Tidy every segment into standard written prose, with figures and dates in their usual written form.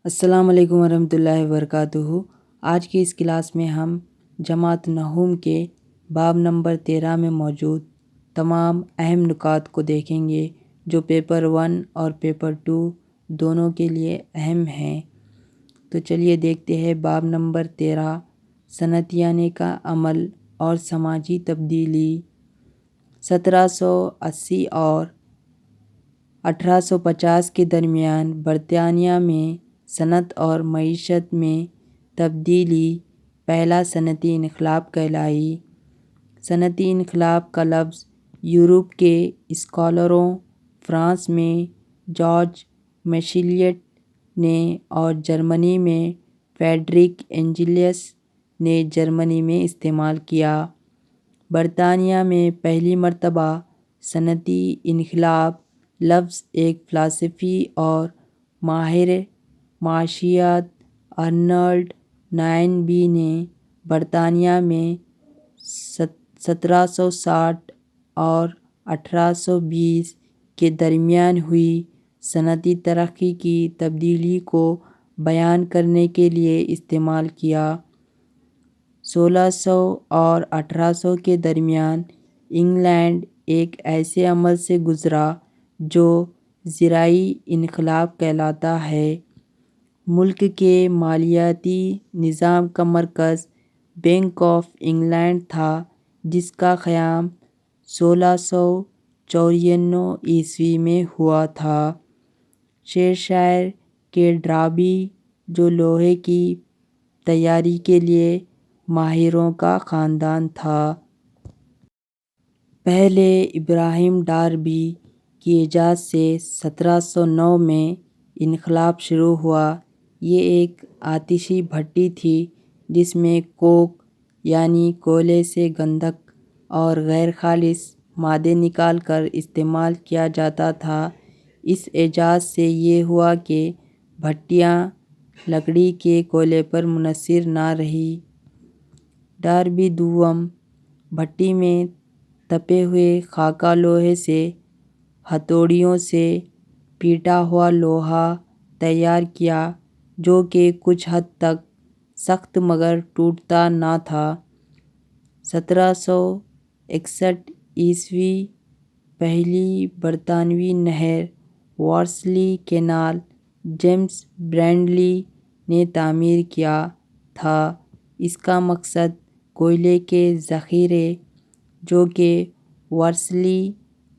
السلام علیکم ورحمۃ اللہ وبرکاتہ۔ آج کی اس کلاس میں ہم جماعت نحوم کے باب نمبر 13 میں موجود تمام اہم نکات کو دیکھیں گے جو پیپر 1 اور پیپر 2 دونوں کے لیے اہم ہیں۔ تو چلیے دیکھتے ہیں باب نمبر 13، صنعتیانے کا عمل اور سماجی تبدیلی۔ 1780 اور 1850 کے درمیان برطانیہ میں صنعت اور معیشت میں تبدیلی پہلا صنعتی انقلاب کہلائی۔ صنعتی انقلاب کا لفظ یورپ کے اسکالروں فرانس میں جارج میشلیٹ نے اور جرمنی میں فریڈرک اینجلس نے جرمنی میں استعمال کیا۔ برطانیہ میں پہلی مرتبہ صنعتی انقلاب لفظ ایک فلسفی اور ماہر معاشیات ارنلڈ نائنبی نے برطانیہ میں 1760 اور 1820 کے درمیان ہوئی صنعتی ترقی کی تبدیلی کو بیان کرنے کے لیے استعمال کیا۔ 1600 اور 1800 کے درمیان انگلینڈ ایک ایسے عمل سے گزرا جو زرعی انقلاب کہلاتا ہے۔ ملک کے مالیاتی نظام کا مرکز بینک آف انگلینڈ تھا، جس کا قیام 1694 میں ہوا تھا۔ شیرشائر کے ڈرابی جو لوہے کی تیاری کے لیے ماہروں کا خاندان تھا۔ پہلے ابراہیم ڈاربی کی ایجاد سے 1709 میں انقلاب شروع ہوا۔ یہ ایک آتشی بھٹی تھی جس میں کوک یعنی کوئلے سے گندھک اور غیر خالص مادے نکال کر استعمال کیا جاتا تھا۔ اس ایجاد سے یہ ہوا کہ بھٹیاں لکڑی کے کوئلے پر منحصر نہ رہیں۔ ڈاربی دوم بھٹی میں تپے ہوئے خاکہ لوہے سے ہتھوڑیوں سے پیٹا ہوا لوہا تیار کیا جو کہ کچھ حد تک سخت مگر ٹوٹتا نہ تھا۔ 1761 پہلی برطانوی نہر ورسلی کینال جیمز برینڈلی نے تعمیر کیا تھا۔ اس کا مقصد کوئلے کے ذخیرے جو کہ ورسلی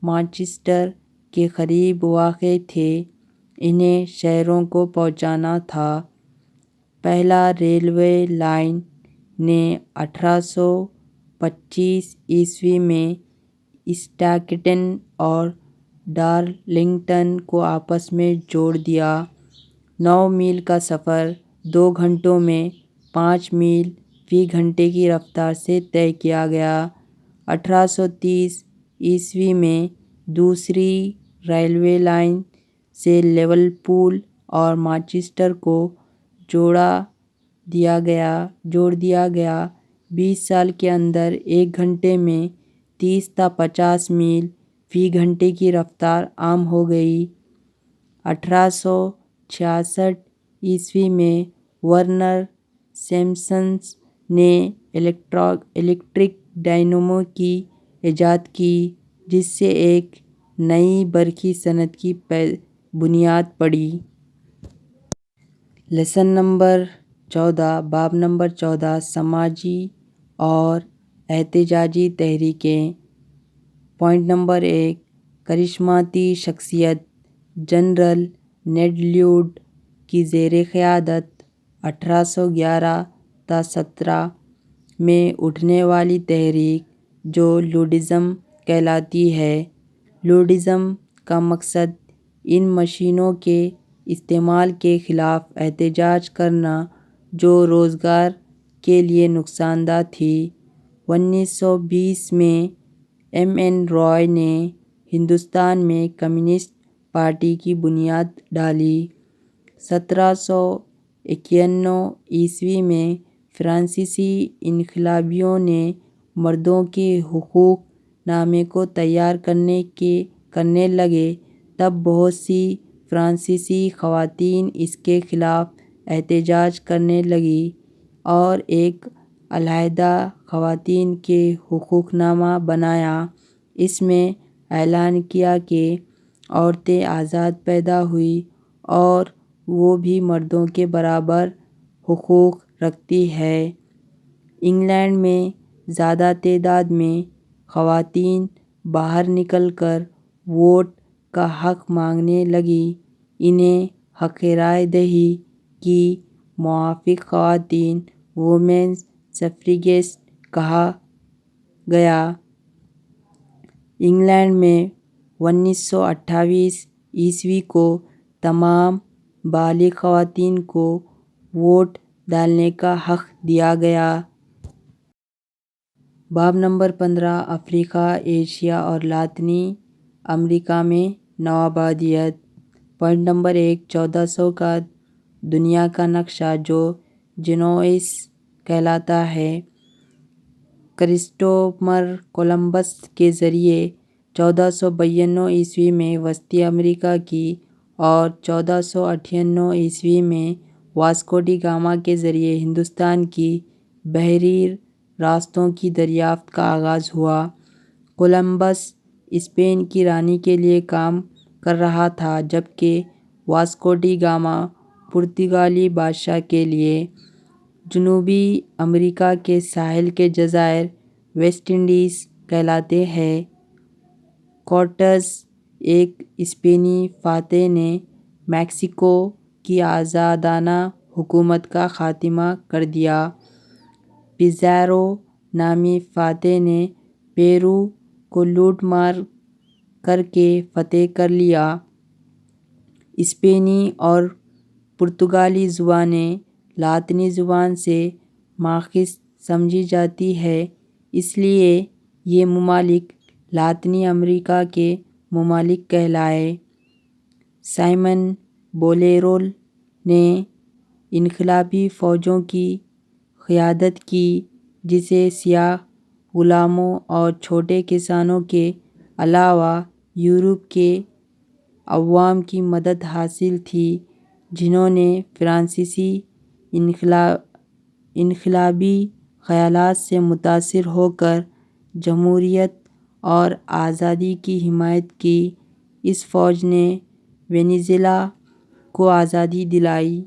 مانچسٹر کے قریب واقع تھے انہیں شہروں کو پہنچانا تھا۔ پہلا ریلوے لائن نے 1825 میں اسٹاکٹن اور ڈارلنگٹن کو آپس میں جوڑ دیا۔ 9 میل کا سفر 2 گھنٹوں میں 5 میل فی گھنٹے کی رفتار سے طے کیا گیا۔ 1830 میں دوسری ریلوے لائن سے لیورپول اور مانچسٹر کو جوڑ دیا گیا۔ 20 سال کے اندر 1 گھنٹے میں 30 تا 50 میل فی گھنٹے کی رفتار عام ہو گئی۔ 1866 میں ورنر سمپسن نے الیکٹرک ڈائنامو کی ایجاد کی جس سے ایک نئی برقی صنعت کی بنیاد پڑی۔ لیسن نمبر 14 باب نمبر 14، سماجی اور احتجاجی تحریکیں۔ پوائنٹ نمبر 1، کرشماتی شخصیت جنرل نیڈ لیوڈ کی زیر قیادت 1811 تا 17 میں اٹھنے والی تحریک جو لوڈیزم کہلاتی ہے۔ لوڈیزم کا مقصد ان مشینوں کے استعمال کے خلاف احتجاج کرنا جو روزگار کے لیے نقصان دہ تھی۔ 1920 میں M. N. رائے نے ہندوستان میں کمیونسٹ پارٹی کی بنیاد ڈالی۔ 1791 میں فرانسیسی انقلابیوں نے مردوں کے حقوق نامے کو تیار کرنے لگے تب بہت سی فرانسیسی خواتین اس کے خلاف احتجاج کرنے لگی اور ایک علیحدہ خواتین کے حقوق نامہ بنایا۔ اس میں اعلان کیا کہ عورتیں آزاد پیدا ہوئیں اور وہ بھی مردوں کے برابر حقوق رکھتی ہیں۔ انگلینڈ میں زیادہ تعداد میں خواتین باہر نکل کر ووٹ کا حق مانگنے لگیں۔ انہیں حق رائے دہی کی موافق خواتین وومینز سفریگیٹس کہا گیا۔ انگلینڈ میں 1928 کو تمام بالغ خواتین کو ووٹ ڈالنے کا حق دیا گیا۔ باب نمبر 15 افریقہ، ایشیا اور لاطینی امریکہ میں نوآبادیات۔ پوائنٹ نمبر 1 1400 کا دنیا کا نقشہ جو جینوئس کہلاتا ہے، کرسٹوفر کولمبس کے ذریعے 1492 میں وسطی امریکہ کی اور 1498 میں واسکو ڈی گاما کے ذریعے ہندوستان کی بحری راستوں کی دریافت کا آغاز ہوا۔ کولمبس اسپین کی رانی کے لیے کام کر رہا تھا جبکہ واسکو ڈی گاما پرتگالی بادشاہ کے لیے۔ جنوبی امریکہ کے ساحل کے جزائر ویسٹ انڈیز کہلاتے ہیں۔ کورٹز ایک اسپینی فاتح نے میکسیکو کی آزادانہ حکومت کا خاتمہ کر دیا۔ پیزارو نامی فاتح نے پیرو کو لوٹ مار کر کے فتح کر لیا۔ اسپینی اور پرتگالی زبانیں لاطینی زبان سے ماخوذ سمجھی جاتی ہیں، اس لیے یہ ممالک لاطینی امریکہ کے ممالک کہلائے۔ سائمن بولیور نے انقلابی فوجوں کی قیادت کی جسے سیاہ غلاموں اور چھوٹے کسانوں کے علاوہ یورپ کے عوام کی مدد حاصل تھی جنہوں نے فرانسیسی انقلابی خیالات سے متاثر ہو کر جمہوریت اور آزادی کی حمایت کی۔ اس فوج نے وینیزویلا کو آزادی دلائی۔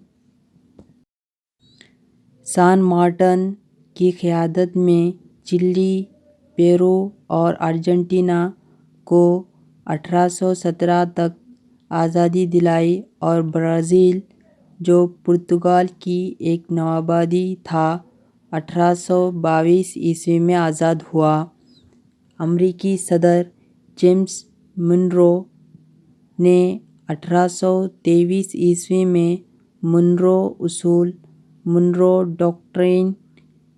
سان مارٹن کی قیادت میں چلی، پیرو اور ارجنٹینا کو 1817 تک آزادی دلائی اور برازیل جو پرتگال کی ایک نوآبادی تھا 1822 میں آزاد ہوا۔ امریکی صدر جیمز منرو نے 1823 میں منرو اصول منرو ڈاکٹرین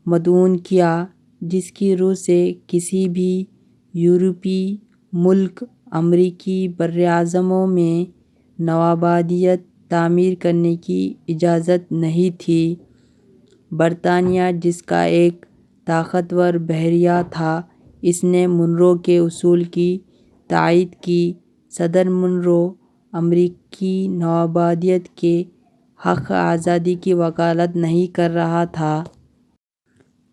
مدون کیا جس کی روح سے کسی بھی یورپی ملک امریکی براعظموں میں نوآبادیات تعمیر کرنے کی اجازت نہیں تھی۔ برطانیہ جس کا ایک طاقتور بحریہ تھا اس نے منرو کے اصول کی تائید کی۔ صدر منرو امریکی نوآبادیات کے حق آزادی کی وکالت نہیں کر رہا تھا۔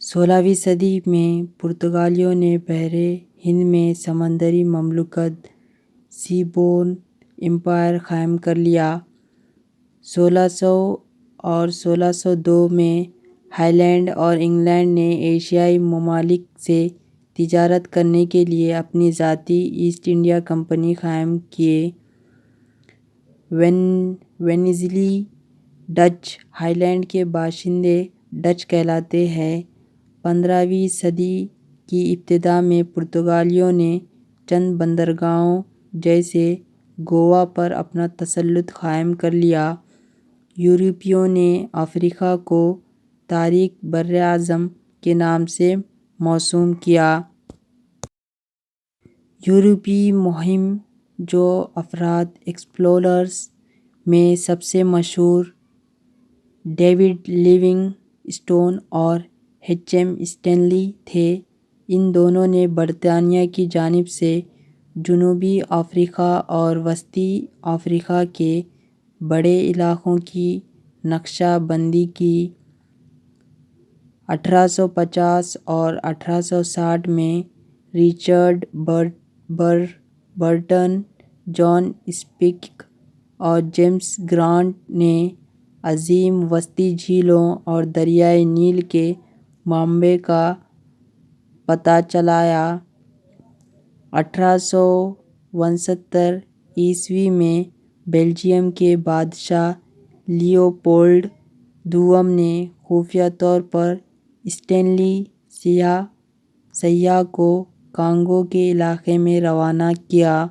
16ویں صدی میں پرتگالیوں نے بحر ہند میں سمندری مملکت سی بورن امپائر قائم کر لیا۔ 1600 اور 1602 میں ہالینڈ اور انگلینڈ نے ایشیائی ممالک سے تجارت کرنے کے لیے اپنی ذاتی ایسٹ انڈیا کمپنی قائم کی۔ وینیزویلی ڈچ ہالینڈ کے باشندے ڈچ کہلاتے ہیں۔ 15ویں صدی کی ابتدا میں پرتگالیوں نے چند بندرگاہوں جیسے گوا پر اپنا تسلط قائم کر لیا۔ یورپیوں نے افریقہ کو تاریک براعظم کے نام سے موسوم کیا۔ یورپی مہم جو افراد ایکسپلوررز میں سب سے مشہور ڈیوڈ لیونگ اسٹون اور ایچ ایم اسٹینلی تھے، ان دونوں نے برطانیہ کی جانب سے جنوبی افریقہ اور وسطی افریقہ کے بڑے علاقوں کی نقشہ بندی کی۔ 1850 اور 1860 میں رچرڈ برٹن، جان اسپیک اور جیمز گرانٹ نے عظیم وسطی جھیلوں اور دریائے نیل کے منابع کا پتہ چلایا۔ 1869 میں بیلجیم کے بادشاہ لیوپولڈ دوم نے خفیہ طور پر اسٹینلی سیاح کو کانگو کے علاقے میں روانہ کیا۔